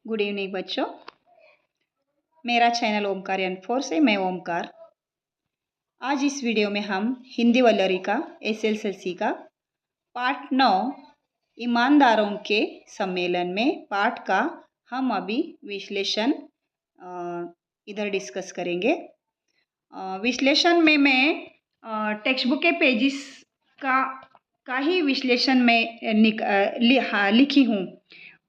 Good evening बच्चों। मेरा channel Omkar N4 से मैं ओमकार। आज इस वीडियो में हम हिंदी वल्लरी का SSLC का पार्ट 9 ईमानदारों के सम्मेलन में पाठ का हम अभी विश्लेषण इधर डिस्कस करेंगे। विश्लेषण में मैं टेक्स्ट बुक के पेजेस का ही विश्लेषण में लिखी हूँ,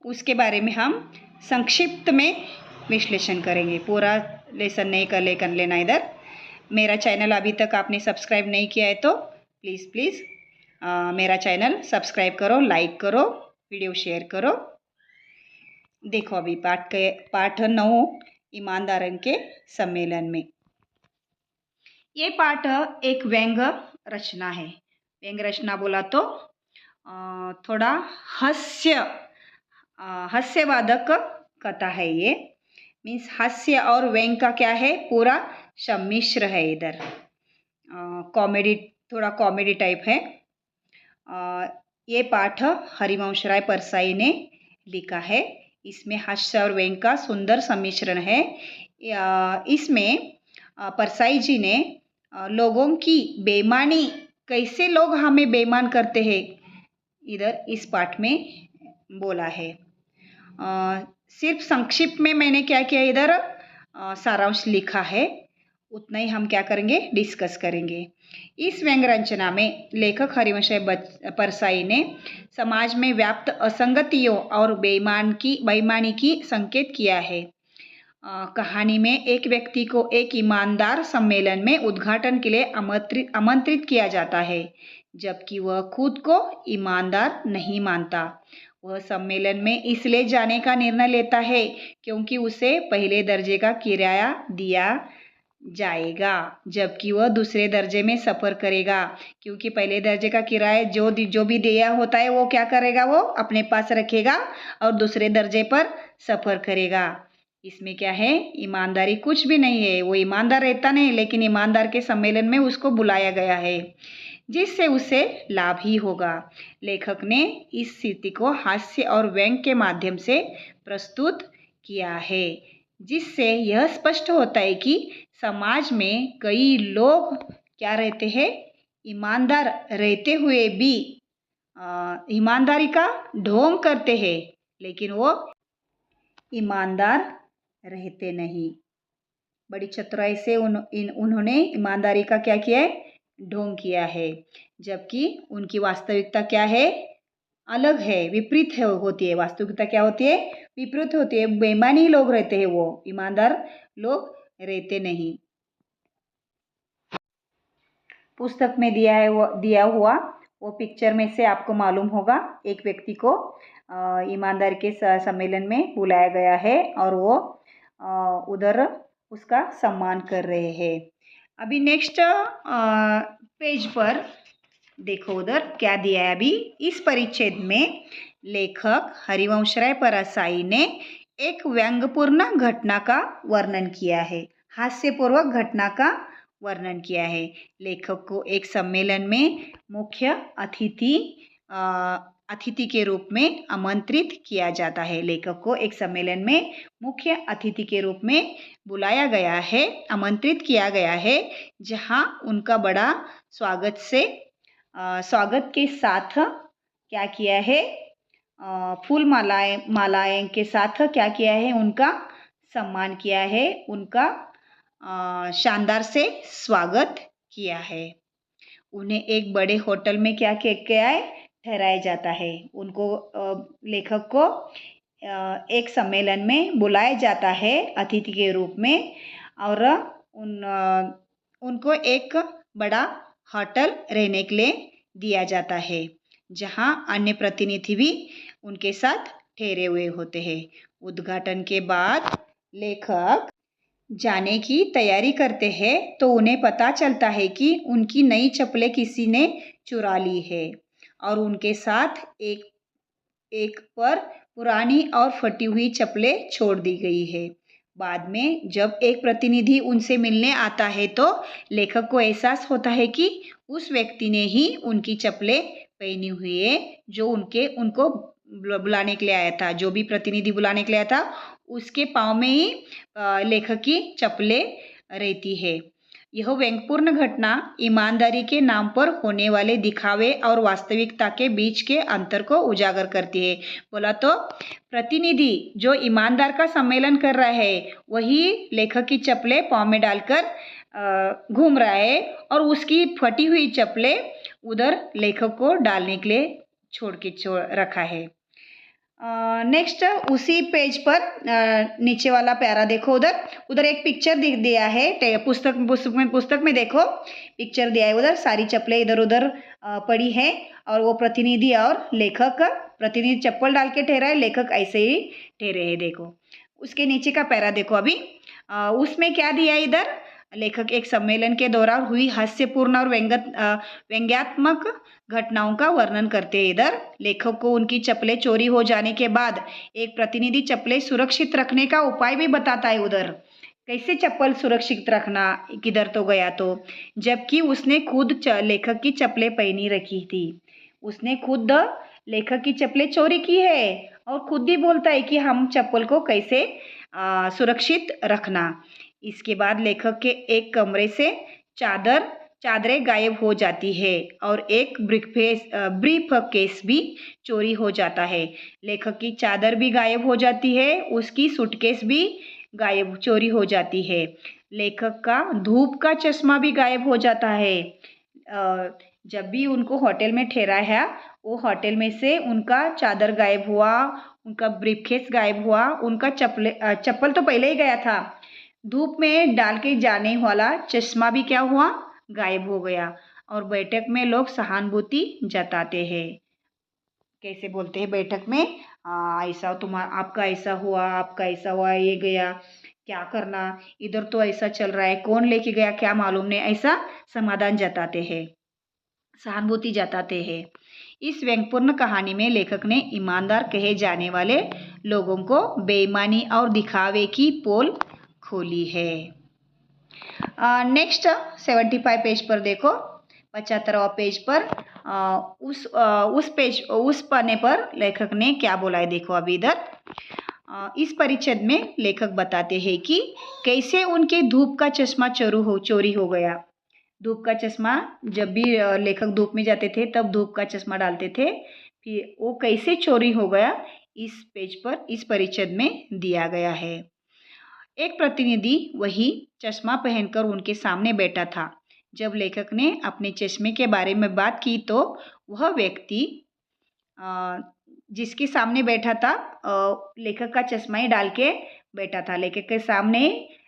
उसके बारे में हम संक्षिप्त में विश्लेषण करेंगे। पूरा लेसन नहीं कर लेना इधर। मेरा चैनल अभी तक आपने सब्सक्राइब नहीं किया है तो प्लीज़ मेरा चैनल सब्सक्राइब करो, लाइक करो, वीडियो शेयर करो। देखो अभी पाठ 9 ईमानदारों के सम्मेलन में। ये पाठ एक व्यंग्य रचना है। व्यंग्य रचना बोला तो थोड़ा हास्यवादक कथा है। ये मीन्स हास्य और व्यंग का क्या है, पूरा सम्मिश्र है। इधर कॉमेडी, थोड़ा कॉमेडी टाइप है। ये पाठ हरिवंश राय परसाई ने लिखा है। इसमें हास्य और व्यंग का सुंदर सम्मिश्रण है। इसमें परसाई जी ने लोगों की बेईमानी, कैसे लोग हमें बेईमान करते हैं, इधर इस पाठ में बोला है। सिर्फ संक्षिप्त में मैंने क्या किया, इधर सारांश लिखा है, उतना ही हम क्या करेंगे, डिस्कस करेंगे। इस व्यंग्य रचना में लेखक हरिवंश परसाई ने समाज में व्याप्त असंगतियों और बेईमानी की संकेत किया है। कहानी में एक व्यक्ति को एक ईमानदार सम्मेलन में उद्घाटन के लिए आमंत्रित किया जाता है, जबकि वह खुद को ईमानदार नहीं मानता। वह सम्मेलन में इसलिए जाने का निर्णय लेता है क्योंकि उसे पहले दर्जे का किराया दिया जाएगा, जबकि वह दूसरे दर्जे में सफ़र करेगा। क्योंकि पहले दर्जे का किराया जो भी दिया होता है वो क्या करेगा, वो अपने पास रखेगा और दूसरे दर्जे पर सफ़र करेगा। इसमें क्या है, ईमानदारी कुछ भी नहीं है। वो ईमानदार रहता नहीं, लेकिन ईमानदार के सम्मेलन में उसको बुलाया गया है, जिससे उसे लाभ ही होगा। लेखक ने इस स्थिति को हास्य और व्यंग के माध्यम से प्रस्तुत किया है, जिससे यह स्पष्ट होता है कि समाज में कई लोग क्या रहते हैं, ईमानदार रहते हुए भी ईमानदारी का ढोंग करते हैं, लेकिन वो ईमानदार रहते नहीं। बड़ी चतुराई से उन्होंने ईमानदारी का क्या किया है, ढोंग किया है, जबकि उनकी वास्तविकता क्या है, अलग है, विपरीत होती है। वास्तविकता क्या होती है, विपरीत होती है। बेईमानी लोग रहते हैं, वो ईमानदार लोग रहते नहीं। पुस्तक में दिया हुआ वो पिक्चर में से आपको मालूम होगा, एक व्यक्ति को ईमानदार के सम्मेलन में बुलाया गया है और वो उधर उसका सम्मान कर रहे हैं। अभी नेक्स्ट पेज पर देखो, उधर क्या दिया है। अभी इस परिच्छेद में लेखक हरिवंश राय परसाई ने एक व्यंग्यपूर्ण घटना का वर्णन किया है, हास्यपूर्वक घटना का वर्णन किया है। लेखक को एक सम्मेलन में मुख्य अतिथि के रूप में आमंत्रित किया जाता है। लेखक को एक सम्मेलन में मुख्य अतिथि के रूप में बुलाया गया है, आमंत्रित किया गया है, जहां उनका बड़ा स्वागत के साथ क्या किया है, फूल मालाएं के साथ क्या किया है, उनका सम्मान किया है, उनका शानदार से स्वागत किया है। उन्हें एक बड़े होटल में क्या किया है, ठहराया जाता है। उनको लेखक को एक सम्मेलन में बुलाया जाता है अतिथि के रूप में, और उनको एक बड़ा होटल रहने के लिए दिया जाता है, जहां अन्य प्रतिनिधि भी उनके साथ ठहरे हुए होते हैं। उद्घाटन के बाद लेखक जाने की तैयारी करते हैं तो उन्हें पता चलता है कि उनकी नई चप्पलें किसी ने चुरा ली है, और उनके साथ एक पर पुरानी और फटी हुई चप्पलें छोड़ दी गई है। बाद में जब एक प्रतिनिधि उनसे मिलने आता है तो लेखक को एहसास होता है कि उस व्यक्ति ने ही उनकी चप्पलें पहनी हुई है, जो उनको बुलाने के लिए आया था, जो भी प्रतिनिधि बुलाने के लिए आया था, उसके पाँव में ही लेखक की चप्पलें रहती है। यह व्यंग्यपूर्ण घटना ईमानदारी के नाम पर होने वाले दिखावे और वास्तविकता के बीच के अंतर को उजागर करती है। बोला तो प्रतिनिधि जो ईमानदार का सम्मेलन कर रहा है, वही लेखक की चप्पलें पाँव में डालकर घूम रहा है और उसकी फटी हुई चप्पलें उधर लेखक को डालने के लिए छोड़ रखा है। नेक्स्ट उसी पेज पर नीचे वाला प्यारा देखो, उधर एक पिक्चर दिया है। पुस्तक में देखो पिक्चर दिया है, उधर सारी चप्पलें इधर उधर पड़ी है और वो प्रतिनिधि और लेखक, प्रतिनिधि चप्पल डाल के ठहरा है, लेखक ऐसे ही ठहरे है। देखो उसके नीचे का पैरा देखो अभी, उसमें क्या दिया है इधर, लेखक एक सम्मेलन के दौरान हुई हास्यपूर्ण और व्यंग्यात्मक घटनाओं का वर्णन करते हैं। इधर लेखक को उनकी चप्पलें चोरी हो जाने के बाद एक प्रतिनिधि चप्पलें सुरक्षित रखने का उपाय भी बताता है। उधर कैसे चप्पल सुरक्षित रखना, किधर तो गया तो, जबकि उसने खुद लेखक की चप्पलें पहनी रखी थी। उसने खुद लेखक की चप्पलें चोरी की है और खुद ही बोलता है कि हम चप्पल को कैसे सुरक्षित रखना। इसके बाद लेखक के एक कमरे से चादरें गायब हो जाती है और एक ब्रीफ केस भी चोरी हो जाता है। लेखक की चादर भी गायब हो जाती है, उसकी सूटकेस भी चोरी हो जाती है। लेखक का धूप का चश्मा भी गायब हो जाता है। जब भी उनको होटल में ठहराया, वो होटल में से उनका चादर गायब हुआ, उनका ब्रीफकेस गायब हुआ, उनका चप्पल तो पहले ही गया था, धूप में डाल के जाने वाला चश्मा भी क्या हुआ, गायब हो गया। और बैठक में लोग सहानुभूति जताते हैं। कैसे बोलते हैं बैठक में, ऐसा आपका ऐसा हुआ, आपका ऐसा हुआ, ये गया, क्या करना, इधर तो ऐसा चल रहा है, कौन लेके गया क्या मालूम नहीं, ऐसा समाधान जताते हैं, सहानुभूति जताते हैं। इस व्यंग्यपूर्ण कहानी में लेखक ने ईमानदार कहे जाने वाले लोगों को बेईमानी और दिखावे की पोल खोली है। नेक्स्ट 75 पेज पर देखो, 75वां पेज पर उस पन्ने पर लेखक ने क्या बोला है देखो अभी इधर। इस परिच्छेद में लेखक बताते हैं कि कैसे उनके धूप का चश्मा चोरी हो गया। धूप का चश्मा, जब भी लेखक धूप में जाते थे तब धूप का चश्मा डालते थे, फिर वो कैसे चोरी हो गया इस पेज पर, इस परिच्छेद में दिया गया है। एक प्रतिनिधि वही चश्मा पहनकर उनके सामने बैठा था। जब लेखक ने अपने चश्मे के बारे में बात की तो वह व्यक्ति जिसके सामने बैठा था, लेखक का चश्मा ही डाल के बैठा था। लेखक के सामने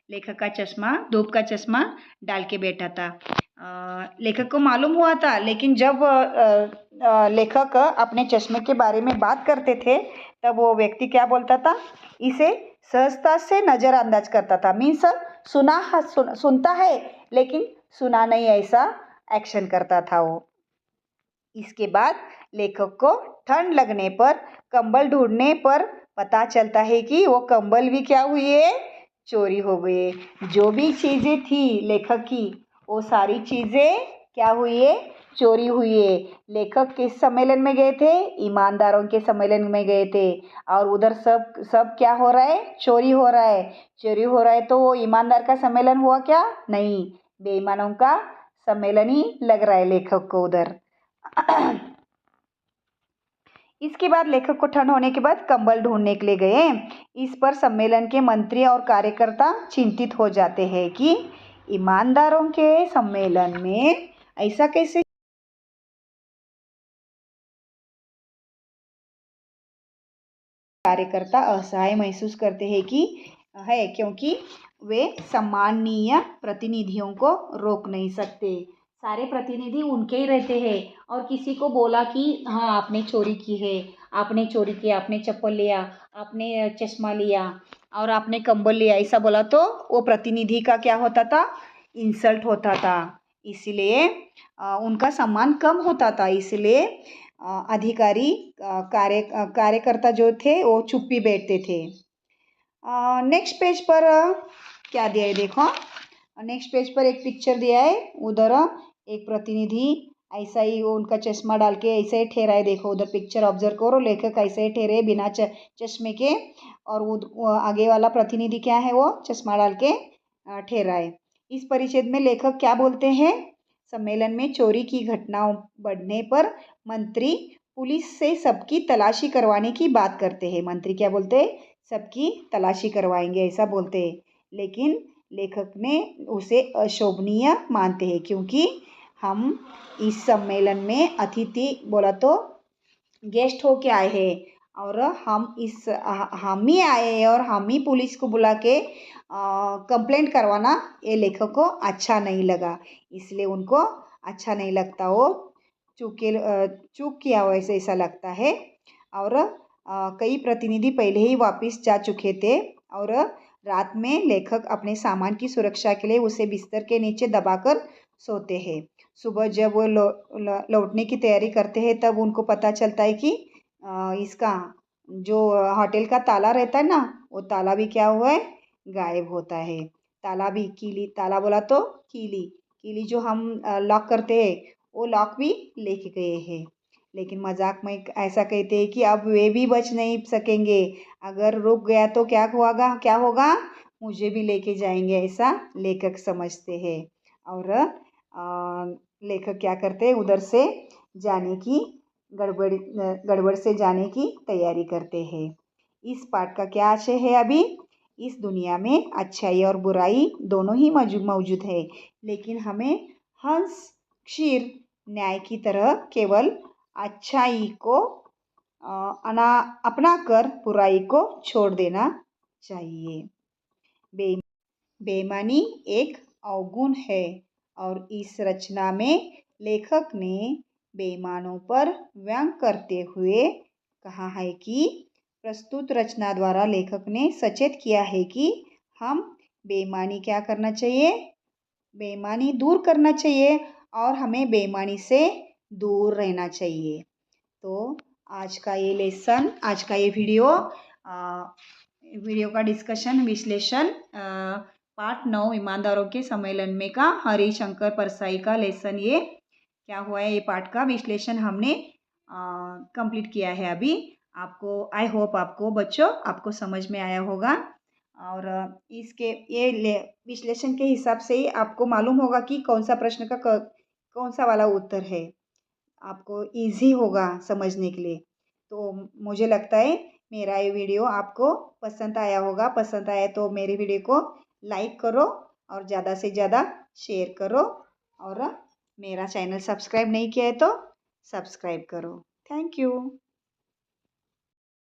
लेखक का चश्मा, धूप का चश्मा डाल के बैठा था। लेखक को मालूम हुआ था, लेकिन जब लेखक अपने चश्मे के बारे में बात करते थे तब वो व्यक्ति क्या बोलता था, इसे सहजता से नज़रअंदाज करता था। मीन्स सुनता है लेकिन सुना नहीं, ऐसा एक्शन करता था वो। इसके बाद लेखक को ठंड लगने पर कंबल ढूंढने पर पता चलता है कि वो कंबल भी क्या हुई है, चोरी हो गई। जो भी चीज़ें थी लेखक की, वो सारी चीज़ें क्या हुई है, चोरी हुई है। लेखक किस सम्मेलन में गए थे, ईमानदारों के सम्मेलन में गए थे, और उधर सब क्या हो रहा है, चोरी हो रहा है। चोरी हो रहा है तो वो ईमानदार का सम्मेलन हुआ क्या, नहीं, बेईमानों का सम्मेलन ही लग रहा है लेखक को उधर। इसके बाद लेखक को ठंड होने के बाद कंबल ढूंढने के लिए गए। इस पर सम्मेलन के मंत्री और कार्यकर्ता चिंतित हो जाते हैं कि ईमानदारों के सम्मेलन में ऐसा कैसे। कार्यकर्ता असहाय महसूस करते हैं कि क्योंकि वे सम्माननीय प्रतिनिधियों को रोक नहीं सकते। सारे प्रतिनिधि उनके ही रहते हैं और किसी को बोला कि हाँ आपने चोरी की है, आपने चोरी किया, आपने चप्पल लिया, आपने चश्मा लिया और आपने कंबल लिया, ऐसा बोला तो वो प्रतिनिधि का क्या होता था, इंसल्ट होता था। इसलिए उनका सम्मान कम होता था। इसलिए अधिकारी कार्यकर्ता जो थे वो चुप्पी बैठते थे। नेक्स्ट पेज पर क्या दिया है देखो, नेक्स्ट पेज पर एक पिक्चर दिया है। उधर एक प्रतिनिधि ऐसा ही वो उनका चश्मा डाल के ऐसे ही ठहरा है, देखो उधर पिक्चर ऑब्जर्व करो, लेखक ऐसे ही ठहरे बिना चश्मे के, और वो आगे वाला प्रतिनिधि क्या है, वो चश्मा डाल के ठहरा है। इस परिच्छेद में लेखक क्या बोलते हैं? सम्मेलन में चोरी की घटनाओं बढ़ने पर मंत्री पुलिस से सबकी तलाशी करवाने की बात करते हैं। मंत्री क्या बोलते हैं? सबकी तलाशी करवाएंगे ऐसा बोलते हैं। लेकिन लेखक ने उसे अशोभनीय मानते हैं, क्योंकि हम इस सम्मेलन में अतिथि बोला तो गेस्ट होके आए हैं, और हम ही आए हैं और हम ही पुलिस को बुला के कंप्लेंट करवाना ये लेखक को अच्छा नहीं लगा, इसलिए उनको अच्छा नहीं लगता, वो चूक किया वैसे ऐसा लगता है। और कई प्रतिनिधि पहले ही वापस जा चुके थे, और रात में लेखक अपने सामान की सुरक्षा के लिए उसे बिस्तर के नीचे दबाकर सोते हैं। सुबह जब वो लौटने की तैयारी करते हैं, तब उनको पता चलता है कि इसका जो होटल का ताला रहता है ना, वो ताला भी क्या हुआ है, गायब होता है। ताला भी, कीली, ताला बोला तो कीली, कीली जो हम लॉक करते हैं, वो लॉक भी लेके गए हैं। लेकिन मजाक में ऐसा कहते हैं कि अब वे भी बच नहीं सकेंगे, अगर रुक गया तो क्या होगा, मुझे भी लेके जाएंगे, ऐसा लेखक समझते हैं। और लेखक क्या करते हैं, उधर से जाने की गड़बड़ से जाने की तैयारी करते हैं। इस पाठ का क्या आशय है? अभी इस दुनिया में अच्छाई और बुराई दोनों ही मौजूद है, लेकिन हमें हंस क्षीर न्याय की तरह केवल अच्छाई को अपना कर बुराई को छोड़ देना चाहिए। बेईमानी एक अवगुण है, और इस रचना में लेखक ने बेईमानों पर व्यंग करते हुए कहा है कि प्रस्तुत रचना द्वारा लेखक ने सचेत किया है कि हम बेईमानी क्या करना चाहिए, बेईमानी दूर करना चाहिए, और हमें बेईमानी से दूर रहना चाहिए। तो आज का ये लेसन, आज का ये वीडियो का डिस्कशन, विश्लेषण पार्ट 9 ईमानदारों के सम्मेलन में का हरिशंकर परसाई का लेसन, ये क्या हुआ है, ये पार्ट का विश्लेषण हमने कंप्लीट किया है अभी। आपको, आई होप आपको बच्चों आपको समझ में आया होगा, और इसके ये विश्लेषण के हिसाब से ही आपको मालूम होगा कि कौन सा प्रश्न का कौन सा वाला उत्तर है, आपको इजी होगा समझने के लिए। तो मुझे लगता है मेरा ये वीडियो आपको पसंद आया होगा। पसंद आया तो मेरे वीडियो को लाइक करो और ज़्यादा से ज़्यादा शेयर करो, और मेरा चैनल सब्सक्राइब नहीं किया है तो सब्सक्राइब करो। Thank you.